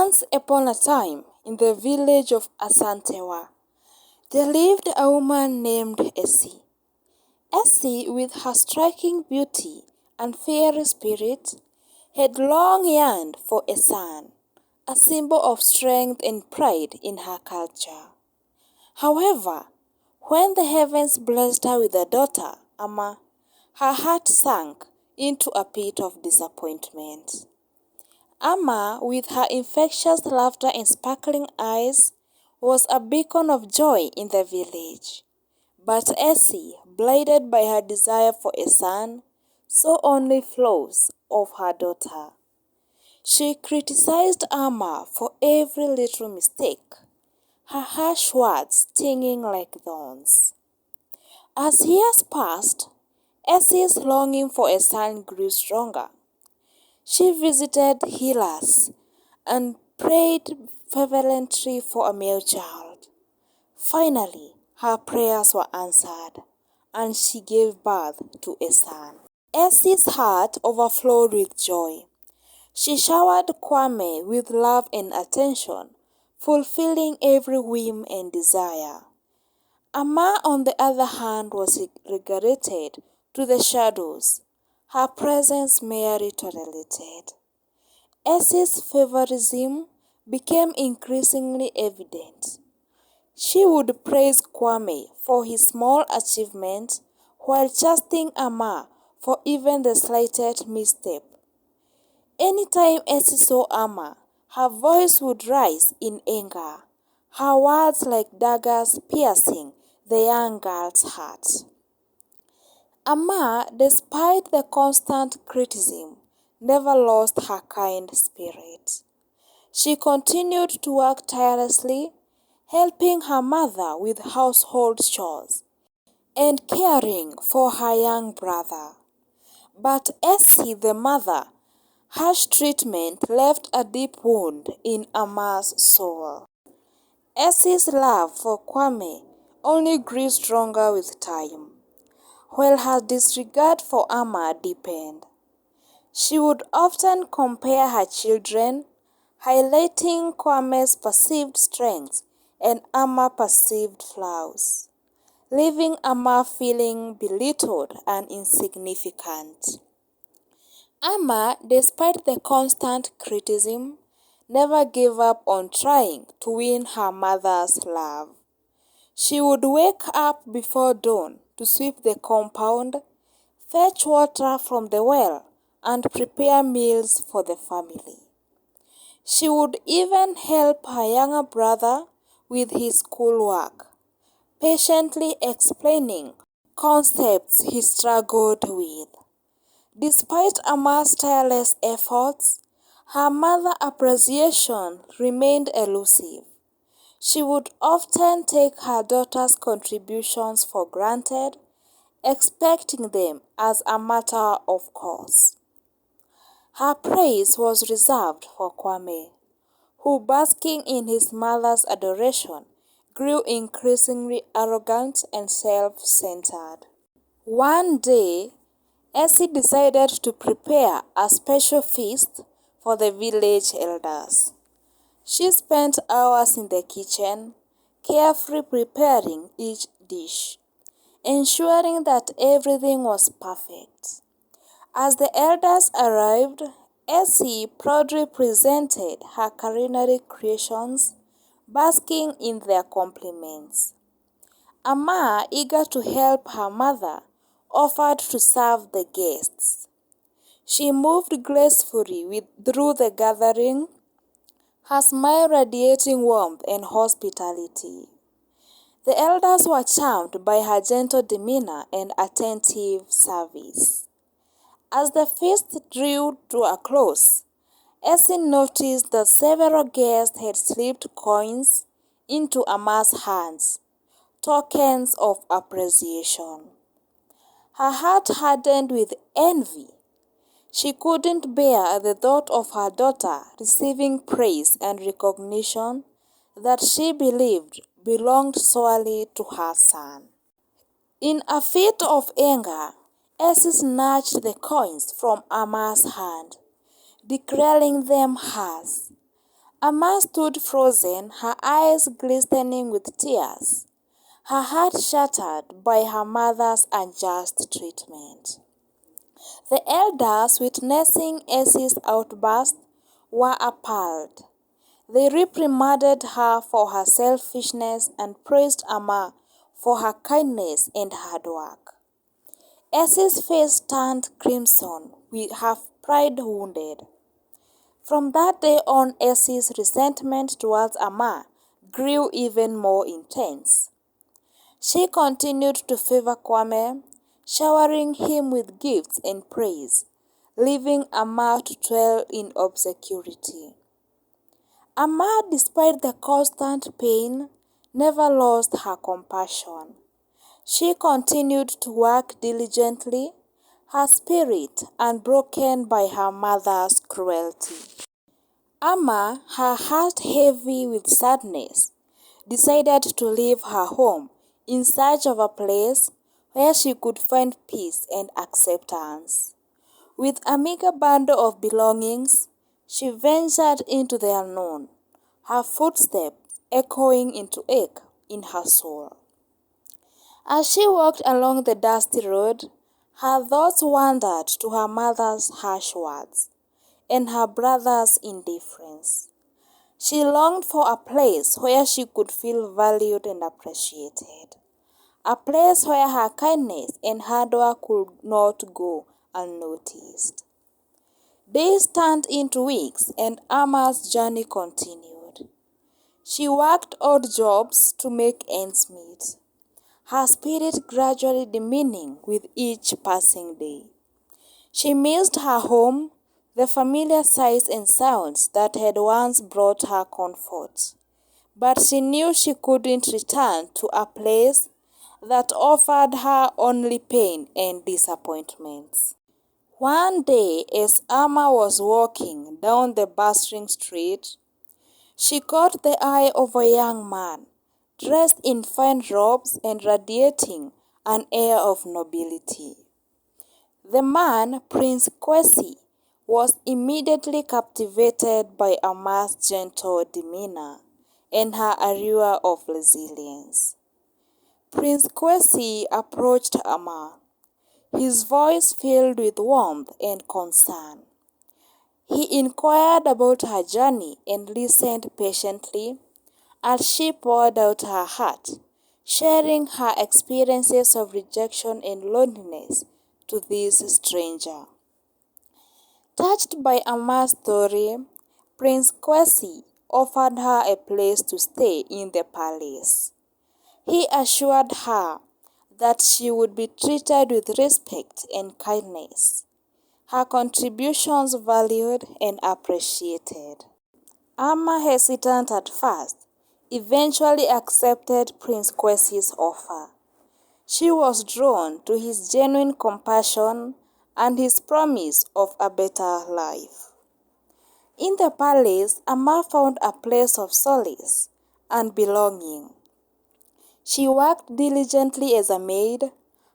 Once upon a time, in the village of Asantewa, there lived a woman named Essie. Essie, with her striking beauty and fiery spirit, had long yearned for a son, a symbol of strength and pride in her culture. However, when the heavens blessed her with a daughter, Amma, her heart sank into a pit of disappointment. Amma, with her infectious laughter and sparkling eyes, was a beacon of joy in the village. But Essie, blinded by her desire for a son, saw only flaws of her daughter. She criticized Amma for every little mistake, her harsh words stinging like thorns. As years passed, Essie's longing for a son grew stronger. She visited healers and prayed fervently for a male child. Finally, her prayers were answered, and she gave birth to a son. Essie's heart overflowed with joy. She showered Kwame with love and attention, fulfilling every whim and desire. Amma, on the other hand, was relegated to the shadows, her presence merely tolerated. Essie's favoritism became increasingly evident. She would praise Kwame for his small achievements while chastening Amma for even the slightest misstep. Anytime Essie saw Amma, her voice would rise in anger, her words like daggers piercing the young girl's heart. Amma, despite the constant criticism, never lost her kind spirit. She continued to work tirelessly, helping her mother with household chores and caring for her young brother. But Essie, the mother, harsh treatment left a deep wound in Amma's soul. Essie's love for Kwame only grew stronger with time, while her disregard for Amma deepened. She would often compare her children, highlighting Kwame's perceived strengths and Amma's perceived flaws, leaving Amma feeling belittled and insignificant. Amma, despite the constant criticism, never gave up on trying to win her mother's love. She would wake up before dawn to sweep the compound, fetch water from the well, and prepare meals for the family. She would even help her younger brother with his schoolwork, patiently explaining concepts he struggled with. Despite Amma's tireless efforts, her mother's appreciation remained elusive. She would often take her daughter's contributions for granted, expecting them as a matter of course. Her praise was reserved for Kwame, who, basking in his mother's adoration, grew increasingly arrogant and self-centered. One day, Essie decided to prepare a special feast for the village elders. She spent hours in the kitchen, carefully preparing each dish, ensuring that everything was perfect. As the elders arrived, Essie proudly presented her culinary creations, basking in their compliments. Amma, eager to help her mother, offered to serve the guests. She moved gracefully through the gathering, her smile radiating warmth and hospitality. The elders were charmed by her gentle demeanor and attentive service. As the feast drew to a close, Essie noticed that several guests had slipped coins into Amma's hands, tokens of appreciation. Her heart hardened with envy. She couldn't bear the thought of her daughter receiving praise and recognition that she believed belonged solely to her son. In a fit of anger, Essie snatched the coins from Amma's hand, declaring them hers. Amma stood frozen, her eyes glistening with tears, her heart shattered by her mother's unjust treatment. The elders, witnessing Essie's outburst, were appalled. They reprimanded her for her selfishness and praised Amma for her kindness and hard work. Essie's face turned crimson, with her pride wounded. From that day on, Essie's resentment towards Amma grew even more intense. She continued to favor Kwame, showering him with gifts and praise, leaving Amma to dwell in obscurity. Amma, despite the constant pain, never lost her compassion. She continued to work diligently, her spirit unbroken by her mother's cruelty. Amma, her heart heavy with sadness, decided to leave her home in search of a place where she could find peace and acceptance. With a meager bundle of belongings, she ventured into the unknown, her footsteps echoing into ache in her soul. As she walked along the dusty road, her thoughts wandered to her mother's harsh words and her brother's indifference. She longed for a place where she could feel valued and appreciated, a place where her kindness and hard work could not go unnoticed. Days turned into weeks, and Amma's journey continued. She worked odd jobs to make ends meet, her spirit gradually diminishing with each passing day. She missed her home, the familiar sights and sounds that had once brought her comfort. But she knew she couldn't return to a place that offered her only pain and disappointments. One day, as Amma was walking down the bustling street, she caught the eye of a young man, dressed in fine robes and radiating an air of nobility. The man, Prince Kwesi, was immediately captivated by Amma's gentle demeanor and her allure of resilience. Prince Kwesi approached Amma, his voice filled with warmth and concern. He inquired about her journey and listened patiently as she poured out her heart, sharing her experiences of rejection and loneliness to this stranger. Touched by Amma's story, Prince Kwesi offered her a place to stay in the palace. He assured her that she would be treated with respect and kindness, her contributions valued and appreciated. Amma, hesitant at first, eventually accepted Prince Kwesi's offer. She was drawn to his genuine compassion and his promise of a better life. In the palace, Amma found a place of solace and belonging. She worked diligently as a maid,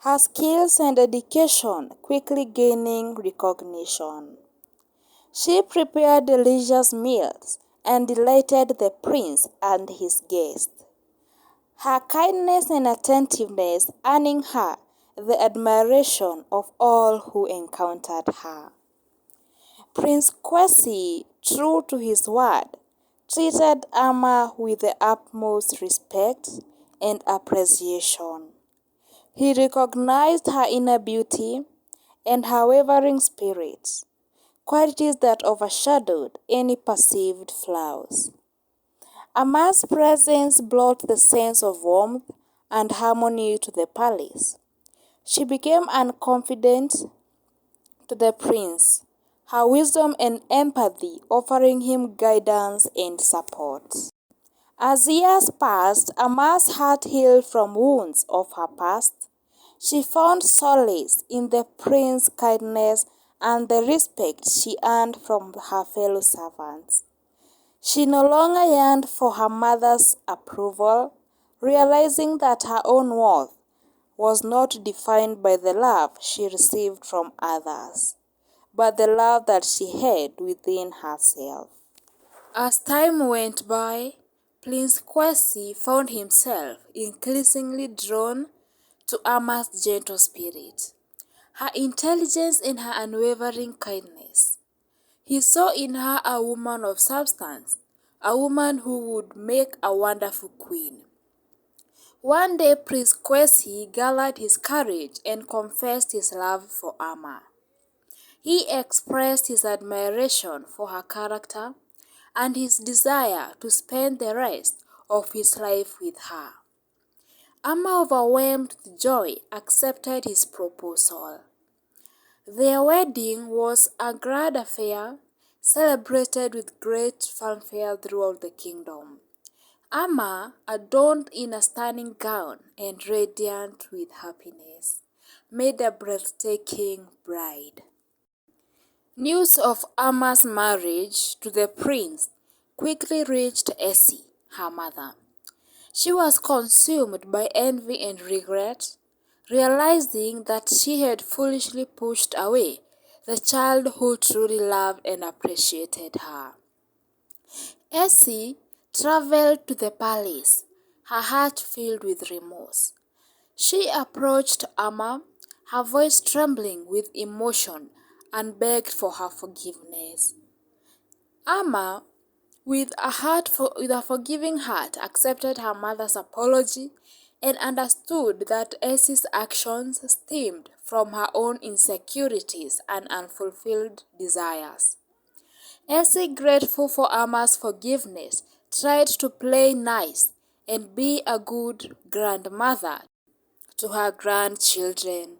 her skills and dedication quickly gaining recognition. She prepared delicious meals and delighted the prince and his guests, her kindness and attentiveness earning her the admiration of all who encountered her. Prince Kwesi, true to his word, treated Amma with the utmost respect and appreciation. He recognized her inner beauty and her wavering spirit, qualities that overshadowed any perceived flaws. Amma's presence brought the sense of warmth and harmony to the palace. She became confident to the prince, her wisdom and empathy offering him guidance and support. As years passed, Amma's heart healed from wounds of her past. She found solace in the prince's kindness and the respect she earned from her fellow servants. She no longer yearned for her mother's approval, realizing that her own worth was not defined by the love she received from others, but the love that she had within herself. As time went by, Prince Kwesi found himself increasingly drawn to Ama's gentle spirit, her intelligence and her unwavering kindness. He saw in her a woman of substance, a woman who would make a wonderful queen. One day Prince Kwesi gathered his courage and confessed his love for Ama. He expressed his admiration for her character and his desire to spend the rest of his life with her. Ama, overwhelmed with joy, accepted his proposal. Their wedding was a grand affair, celebrated with great fanfare throughout the kingdom. Ama, adorned in a stunning gown and radiant with happiness, made a breathtaking bride. News of Ama's marriage to the prince quickly reached Essie, her mother. She was consumed by envy and regret, realizing that she had foolishly pushed away the child who truly loved and appreciated her. Essie traveled to the palace, her heart filled with remorse. She approached Ama, her voice trembling with emotion, and begged for her forgiveness. Ama, with a forgiving heart, accepted her mother's apology and understood that Essie's actions stemmed from her own insecurities and unfulfilled desires. Essie, grateful for Ama's forgiveness, tried to play nice and be a good grandmother to her grandchildren.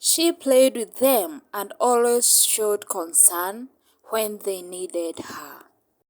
She played with them and always showed concern when they needed her.